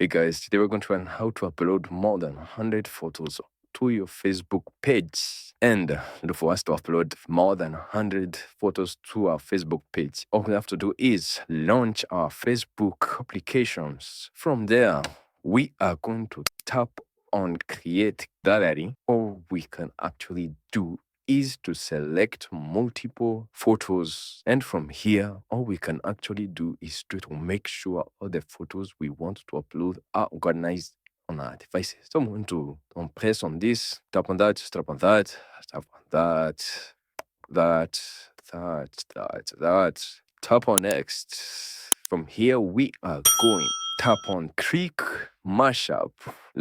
Hey guys, today we're going to learn how to upload more than 100 photos to your Facebook page. And for us to upload more than 100 photos to our Facebook page, all we have to do is launch our Facebook applications. From there, we are going to tap on Create Gallery. All we can actually do is to select multiple photos, and from here all we can actually do is to make sure all the photos we want to upload are organized on our devices. So I'm going to press on this, tap on that, tap on that, tap on that, tap on next. From here we are going tap on click mashup.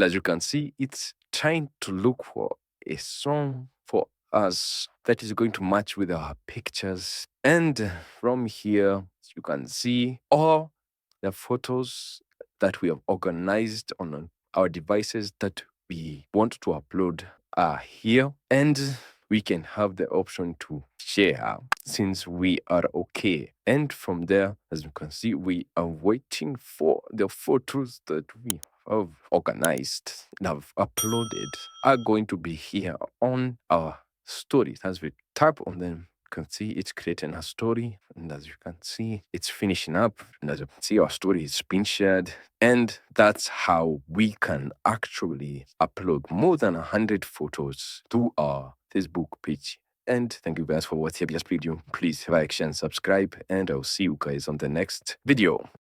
As you can see, it's trying to look for a song for us that is going to match with our pictures. And from here, you can see all the photos that we have organized on our devices that we want to upload are here. And we can have the option to share since we are okay. And from there, as you can see, we are waiting for the photos that we have organized and have uploaded are going to be here on our stories. As we tap on them, you can see it's creating a story, and as you can see, it's finishing up. And as you can see, our story is being shared, and that's how we can actually upload more than 100 photos to our Facebook page. And thank you guys for watching this video. Please like, share, and subscribe, and I'll see you guys on the next video.